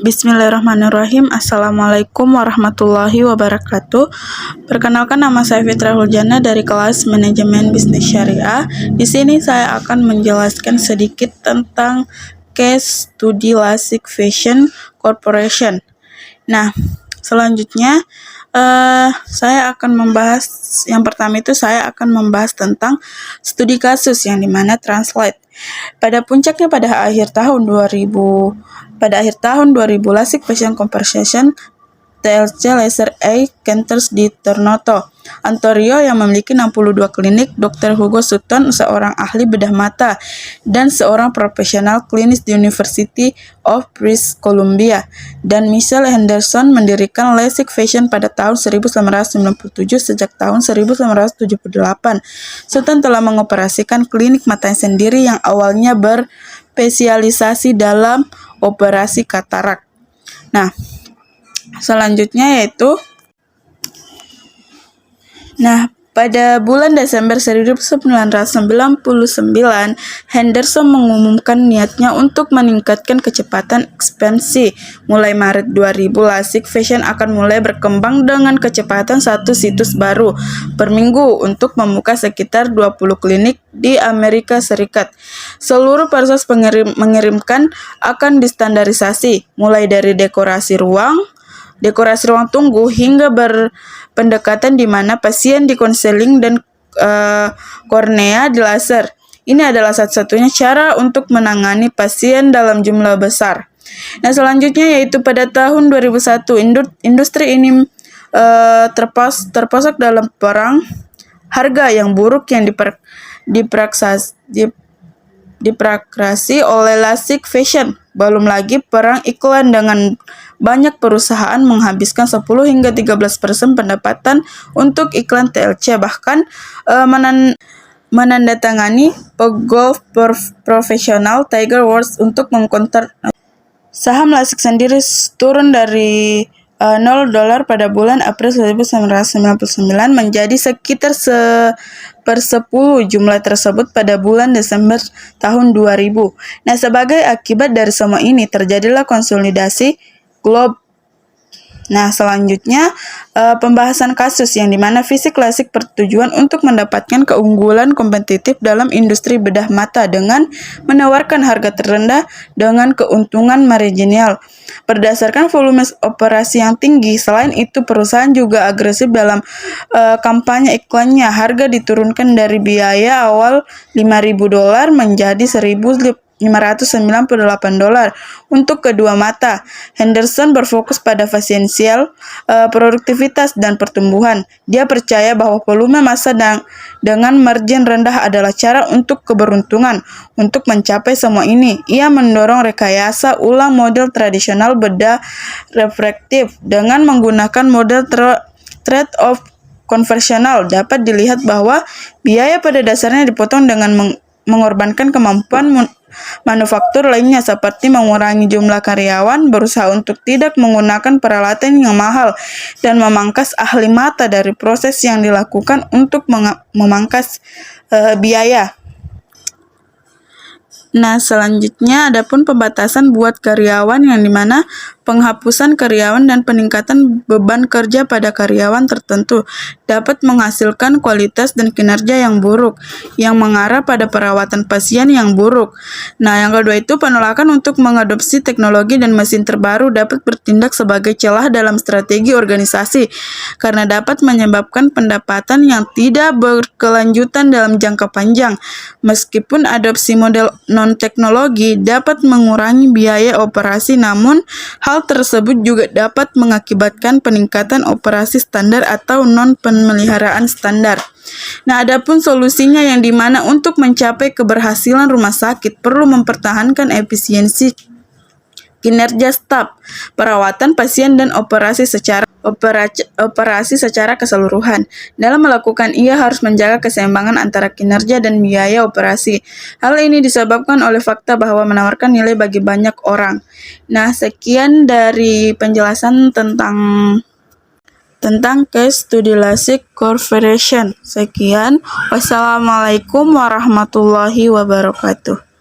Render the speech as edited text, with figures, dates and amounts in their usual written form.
Bismillahirrahmanirrahim. Assalamualaikum warahmatullahi wabarakatuh. Perkenalkan, nama saya Fitra Huljana dari kelas Manajemen Bisnis Syariah. Di sini saya akan menjelaskan sedikit tentang case study Lasik Fashion Corporation. Nah, selanjutnya saya akan membahas, yang pertama itu saya akan membahas tentang studi kasus yang dimana translate. Pada puncaknya pada akhir tahun 2000 Lasik Fashion Corporation TLC Laser A Centers di Toronto, Ontario yang memiliki 62 klinik, Dr. Hugo Sutton, seorang ahli bedah mata dan seorang profesional klinis di University of British Columbia, dan Michelle Henderson mendirikan Lasik Fashion pada tahun 1997. Sejak tahun 1978, Sutton telah mengoperasikan klinik matanya sendiri yang awalnya berspesialisasi dalam operasi katarak. Nah, selanjutnya yaitu pada bulan Desember 1999, Henderson mengumumkan niatnya untuk meningkatkan kecepatan ekspansi. Mulai Maret 2000, Lasik Fashion akan mulai berkembang dengan kecepatan 1 situs baru per minggu untuk membuka sekitar 20 klinik di Amerika Serikat. Seluruh proses mengirimkan akan distandarisasi, mulai dari dekorasi ruang tunggu hingga berpendekatan di mana pasien dikonseling dan kornea dilaser. Ini adalah satu-satunya cara untuk menangani pasien dalam jumlah besar. Nah, selanjutnya yaitu pada tahun 2001, industri ini terposok dalam perang harga yang buruk yang diprakrasi oleh Lasik Fashion. Belum lagi perang iklan dengan banyak perusahaan menghabiskan 10 hingga 13% pendapatan untuk iklan TLC, bahkan menandatangani pegolf profesional Tiger Woods untuk mengkonter. Saham Lasik sendiri turun dari $0 pada bulan April 1999 menjadi sekitar 1/10 jumlah tersebut pada bulan Desember tahun 2000. Nah, sebagai akibat dari semua ini terjadilah konsolidasi Globe. Nah, selanjutnya pembahasan kasus yang dimana Fisik Lasik bertujuan untuk mendapatkan keunggulan kompetitif dalam industri bedah mata dengan menawarkan harga terendah dengan keuntungan marginal berdasarkan volume operasi yang tinggi. Selain itu, perusahaan juga agresif dalam kampanye iklannya. Harga diturunkan dari biaya awal $5.000 menjadi $1.598 untuk kedua mata. Henderson berfokus pada fasiensial, produktivitas, dan pertumbuhan. Dia percaya bahwa volume massa dengan margin rendah adalah cara untuk keberuntungan. Untuk mencapai semua ini, ia mendorong rekayasa ulang model tradisional bedah refraktif dengan menggunakan model trade-off konvensional. Dapat dilihat bahwa biaya pada dasarnya dipotong dengan mengorbankan kemampuan manufaktur lainnya seperti mengurangi jumlah karyawan, berusaha untuk tidak menggunakan peralatan yang mahal, dan memangkas ahli mata dari proses yang dilakukan untuk memangkas biaya. Nah, selanjutnya adapun pembatasan buat karyawan yang dimana penghapusan karyawan dan peningkatan beban kerja pada karyawan tertentu dapat menghasilkan kualitas dan kinerja yang buruk yang mengarah pada perawatan pasien yang buruk. Nah, yang kedua itu penolakan untuk mengadopsi teknologi dan mesin terbaru dapat bertindak sebagai celah dalam strategi organisasi karena dapat menyebabkan pendapatan yang tidak berkelanjutan dalam jangka panjang. Meskipun adopsi model non-teknologi dapat mengurangi biaya operasi, namun hal tersebut juga dapat mengakibatkan peningkatan operasi standar atau non-pemeliharaan standar. Nah, adapun solusinya yang dimana untuk mencapai keberhasilan rumah sakit perlu mempertahankan efisiensi kinerja staf, perawatan pasien, dan operasi secara keseluruhan. Dalam melakukan ia harus menjaga keseimbangan antara kinerja dan biaya operasi. Hal ini disebabkan oleh fakta bahwa menawarkan nilai bagi banyak orang. Nah, sekian dari penjelasan tentang case studi Lasik Corporation. Sekian. Wassalamualaikum warahmatullahi wabarakatuh.